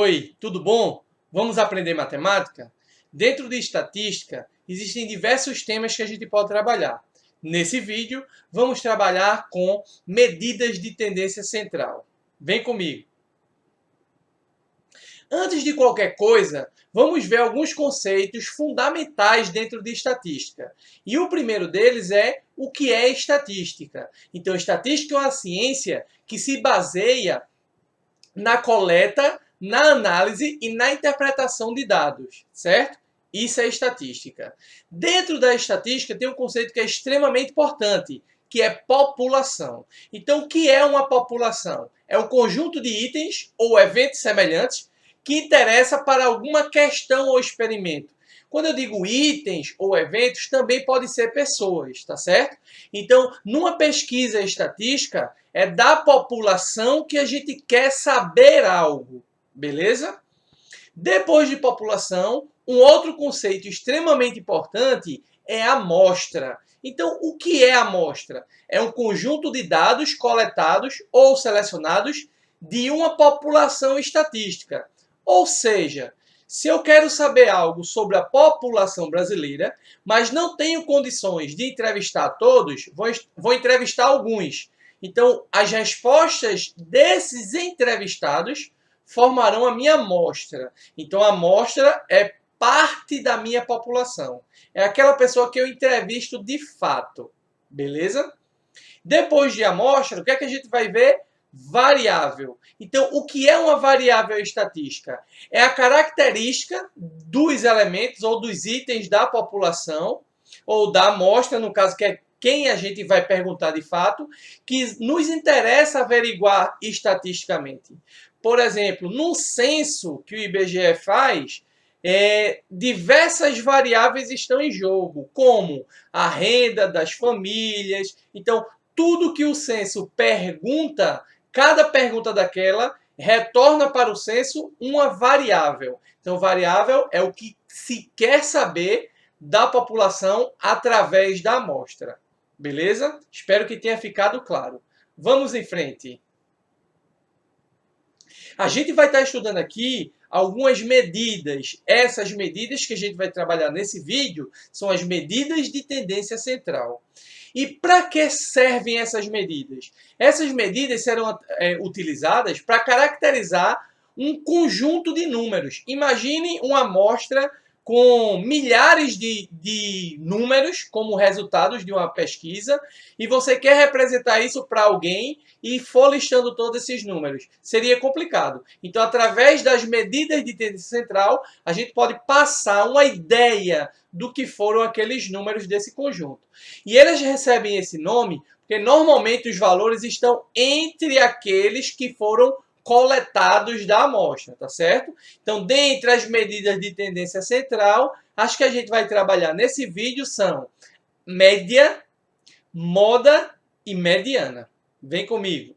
Oi, tudo bom? Vamos aprender matemática? Dentro de estatística, existem diversos temas que a gente pode trabalhar. Nesse vídeo, vamos trabalhar com medidas de tendência central. Vem comigo! Antes de qualquer coisa, vamos ver alguns conceitos fundamentais dentro de estatística. E o primeiro deles é o que é estatística. Então, estatística é uma ciência que se baseia na coleta, na análise e na interpretação de dados, certo? Isso é estatística. Dentro da estatística tem um conceito que é extremamente importante, que é população. Então, o que é uma população? É um conjunto de itens ou eventos semelhantes que interessa para alguma questão ou experimento. Quando eu digo itens ou eventos, também pode ser pessoas, tá certo? Então, numa pesquisa estatística, é da população que a gente quer saber algo, beleza? Depois de população, um outro conceito extremamente importante é a amostra. Então, o que é a amostra? É um conjunto de dados coletados ou selecionados de uma população estatística. Ou seja, se eu quero saber algo sobre a população brasileira, mas não tenho condições de entrevistar todos, vou entrevistar alguns. Então, as respostas desses entrevistados formarão a minha amostra. Então, a amostra é parte da minha população. É aquela pessoa que eu entrevisto de fato. Beleza? Depois de amostra, o que é que a gente vai ver? Variável. Então, o que é uma variável estatística? É a característica dos elementos ou dos itens da população, ou da amostra, no caso, que é quem a gente vai perguntar de fato, que nos interessa averiguar estatisticamente. Por exemplo, num censo que o IBGE faz, diversas variáveis estão em jogo, como a renda das famílias. Então, tudo que o censo pergunta, cada pergunta daquela retorna para o censo uma variável. Então, variável é o que se quer saber da população através da amostra. Beleza? Espero que tenha ficado claro. Vamos em frente. A gente vai estar estudando aqui algumas medidas. Essas medidas que a gente vai trabalhar nesse vídeo são as medidas de tendência central. E para que servem essas medidas? Essas medidas serão utilizadas para caracterizar um conjunto de números. Imagine uma amostra com milhares de números como resultados de uma pesquisa e você quer representar isso para alguém e for listando todos esses números. Seria complicado. Então, através das medidas de tendência central, a gente pode passar uma ideia do que foram aqueles números desse conjunto. E eles recebem esse nome porque normalmente os valores estão entre aqueles que foram coletados da amostra, tá certo? Então, dentre as medidas de tendência central, as que a gente vai trabalhar nesse vídeo são média, moda e mediana. Vem comigo.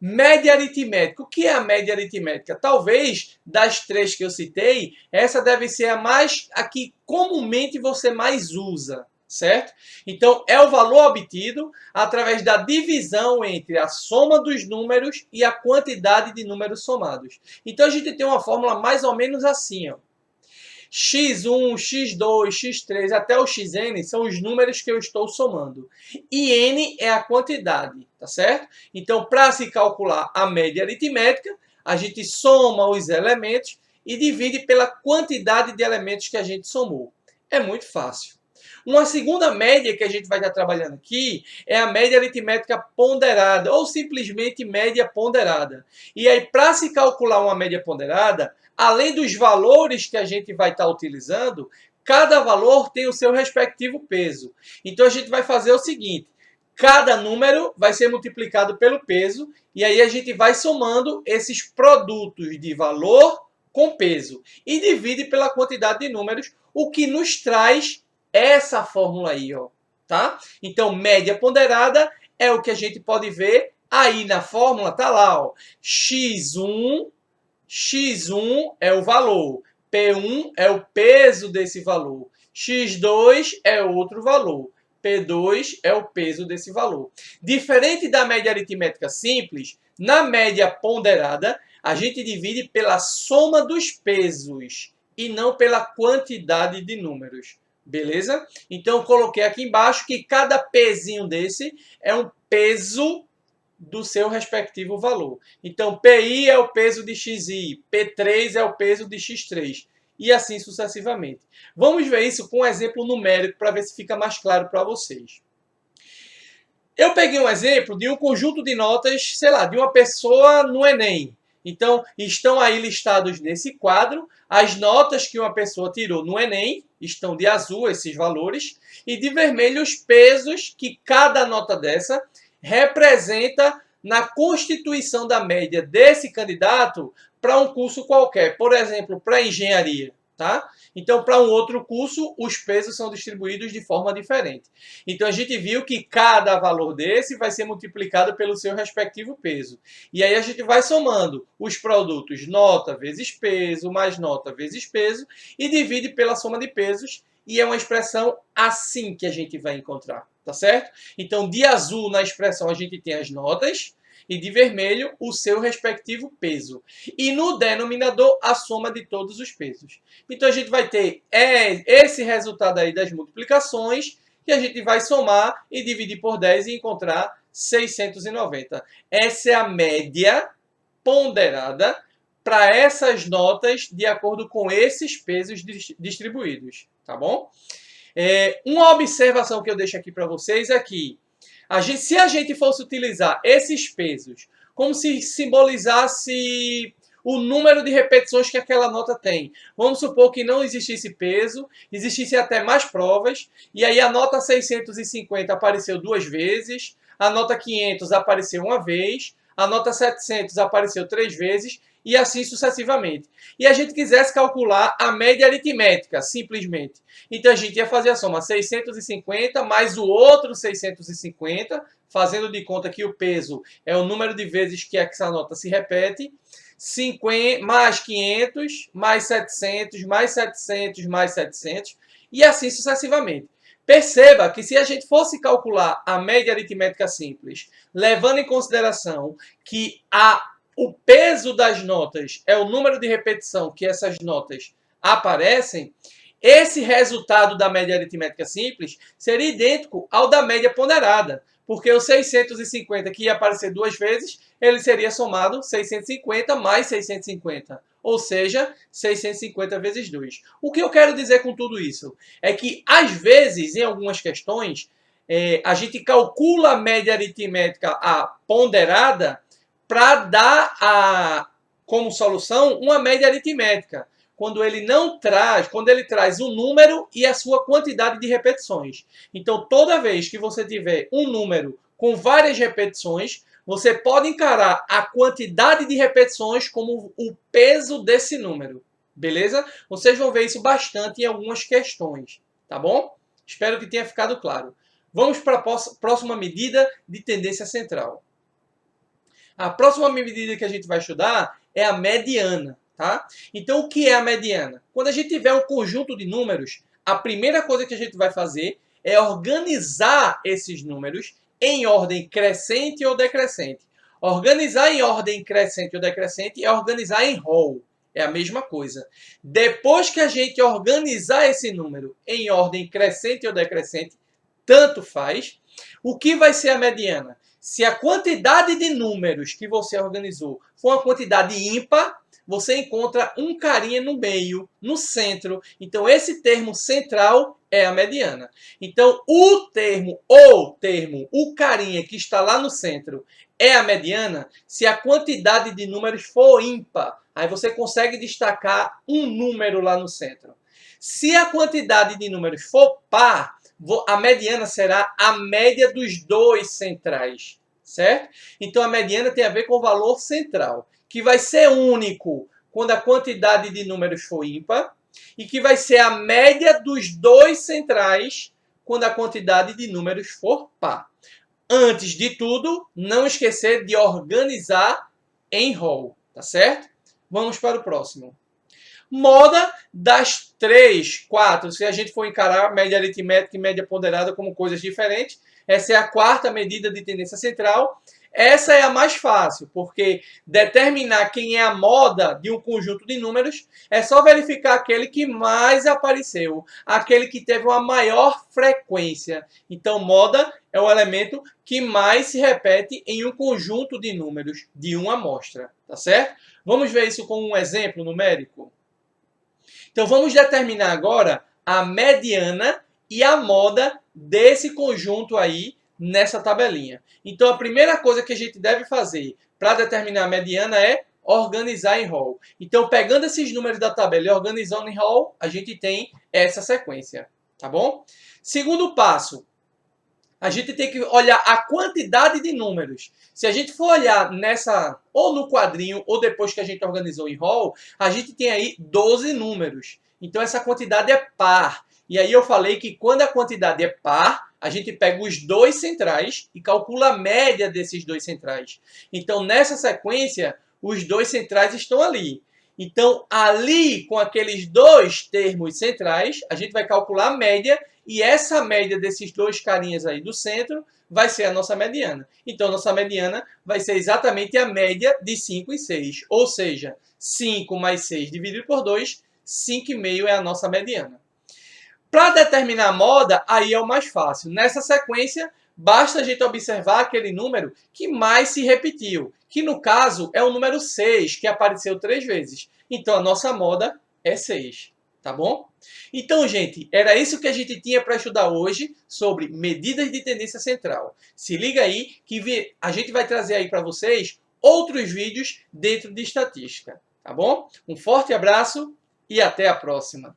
Média aritmética. O que é a média aritmética? Talvez, das três que eu citei, essa deve ser a que comumente você mais usa, certo? Então, é o valor obtido através da divisão entre a soma dos números e a quantidade de números somados. Então, a gente tem uma fórmula mais ou menos assim, ó. x1, x2, x3 até o xn são os números que eu estou somando. E n é a quantidade, tá certo? Então, para se calcular a média aritmética, a gente soma os elementos e divide pela quantidade de elementos que a gente somou. É muito fácil. Uma segunda média que a gente vai estar trabalhando aqui é a média aritmética ponderada, ou simplesmente média ponderada. E aí, para se calcular uma média ponderada, além dos valores que a gente vai estar utilizando, cada valor tem o seu respectivo peso. Então, a gente vai fazer o seguinte: cada número vai ser multiplicado pelo peso, e aí a gente vai somando esses produtos de valor com peso. E divide pela quantidade de números, o que nos traz essa fórmula aí, ó, tá? Então, média ponderada é o que a gente pode ver aí na fórmula, tá lá, ó. X1 é o valor, P1 é o peso desse valor, X2 é outro valor, P2 é o peso desse valor. Diferente da média aritmética simples, na média ponderada, a gente divide pela soma dos pesos e não pela quantidade de números. Beleza? Então, eu coloquei aqui embaixo que cada pezinho desse é um peso do seu respectivo valor. Então, PI é o peso de XI, P3 é o peso de X3 e assim sucessivamente. Vamos ver isso com um exemplo numérico para ver se fica mais claro para vocês. Eu peguei um exemplo de um conjunto de notas, sei lá, de uma pessoa no Enem. Então, estão aí listados nesse quadro as notas que uma pessoa tirou no Enem, estão de azul esses valores, e de vermelho os pesos que cada nota dessa representa na constituição da média desse candidato para um curso qualquer. Por exemplo, para engenharia, tá? Então, para um outro curso, os pesos são distribuídos de forma diferente. Então, a gente viu que cada valor desse vai ser multiplicado pelo seu respectivo peso. E aí a gente vai somando os produtos nota vezes peso, mais nota vezes peso, e divide pela soma de pesos. E é uma expressão assim que a gente vai encontrar, tá certo? Então, de azul na expressão a gente tem as notas, e de vermelho o seu respectivo peso. E no denominador, a soma de todos os pesos. Então, a gente vai ter esse resultado aí das multiplicações, que a gente vai somar e dividir por 10 e encontrar 690. Essa é a média ponderada para essas notas de acordo com esses pesos distribuídos, tá bom? Uma observação que eu deixo aqui para vocês é que se a gente fosse utilizar esses pesos como se simbolizasse o número de repetições que aquela nota tem. Vamos supor que não existisse peso, existisse até mais provas, e aí a nota 650 apareceu 2 vezes, a nota 500 apareceu 1 vez, a nota 700 apareceu 3 vezes, e assim sucessivamente. E a gente quisesse calcular a média aritmética, simplesmente. Então a gente ia fazer a soma 650 mais o outro 650, fazendo de conta que o peso é o número de vezes que essa nota se repete, 50, mais 500, mais 700, mais 700, mais 700, e assim sucessivamente. Perceba que se a gente fosse calcular a média aritmética simples, levando em consideração que o peso das notas é o número de repetição que essas notas aparecem, esse resultado da média aritmética simples seria idêntico ao da média ponderada, porque o 650 que ia aparecer 2 vezes, ele seria somado 650 mais 650, ou seja, 650 vezes 2. O que eu quero dizer com tudo isso é que, às vezes, em algumas questões, a gente calcula a média aritmética ponderada para dar como solução uma média aritmética, quando ele traz o número e a sua quantidade de repetições. Então, toda vez que você tiver um número com várias repetições, você pode encarar a quantidade de repetições como o peso desse número. Beleza? Vocês vão ver isso bastante em algumas questões, tá bom? Espero que tenha ficado claro. Vamos para a próxima medida de tendência central. A próxima medida que a gente vai estudar é a mediana, tá? Então, o que é a mediana? Quando a gente tiver um conjunto de números, a primeira coisa que a gente vai fazer é organizar esses números em ordem crescente ou decrescente. Organizar em ordem crescente ou decrescente é organizar em rol. É a mesma coisa. Depois que a gente organizar esse número em ordem crescente ou decrescente, tanto faz. O que vai ser a mediana? Se a quantidade de números que você organizou for uma quantidade ímpar, você encontra um carinha no meio, no centro. Então, esse termo central é a mediana. Então, o carinha que está lá no centro é a mediana se a quantidade de números for ímpar. Aí você consegue destacar um número lá no centro. Se a quantidade de números for par, a mediana será a média dos dois centrais, certo? Então, a mediana tem a ver com o valor central, que vai ser único quando a quantidade de números for ímpar e que vai ser a média dos dois centrais quando a quantidade de números for par. Antes de tudo, não esquecer de organizar em rol, tá certo? Vamos para o próximo. Moda das 3, 4, se a gente for encarar média aritmética e média ponderada como coisas diferentes, essa é a quarta medida de tendência central. Essa é a mais fácil, porque determinar quem é a moda de um conjunto de números é só verificar aquele que mais apareceu, aquele que teve uma maior frequência. Então, moda é o elemento que mais se repete em um conjunto de números de uma amostra, tá certo? Vamos ver isso com um exemplo numérico? Então, vamos determinar agora a mediana e a moda desse conjunto aí nessa tabelinha. Então, a primeira coisa que a gente deve fazer para determinar a mediana é organizar em rol. Então, pegando esses números da tabela e organizando em rol, a gente tem essa sequência, tá bom? Segundo passo, a gente tem que olhar a quantidade de números. Se a gente for olhar nessa, ou no quadrinho, ou depois que a gente organizou em rol, a gente tem aí 12 números. Então, essa quantidade é par. E aí eu falei que quando a quantidade é par, a gente pega os dois centrais e calcula a média desses dois centrais. Então, nessa sequência, os dois centrais estão ali. Então, ali, com aqueles dois termos centrais, a gente vai calcular a média, e essa média desses dois carinhas aí do centro vai ser a nossa mediana. Então, nossa mediana vai ser exatamente a média de 5 e 6. Ou seja, 5 mais 6 dividido por 2, 5,5 é a nossa mediana. Para determinar a moda, aí é o mais fácil. Nessa sequência, basta a gente observar aquele número que mais se repetiu, que no caso é o número 6, que apareceu 3 vezes. Então, a nossa moda é 6, tá bom? Então, gente, era isso que a gente tinha para estudar hoje sobre medidas de tendência central. Se liga aí que a gente vai trazer aí para vocês outros vídeos dentro de estatística, tá bom? Um forte abraço e até a próxima.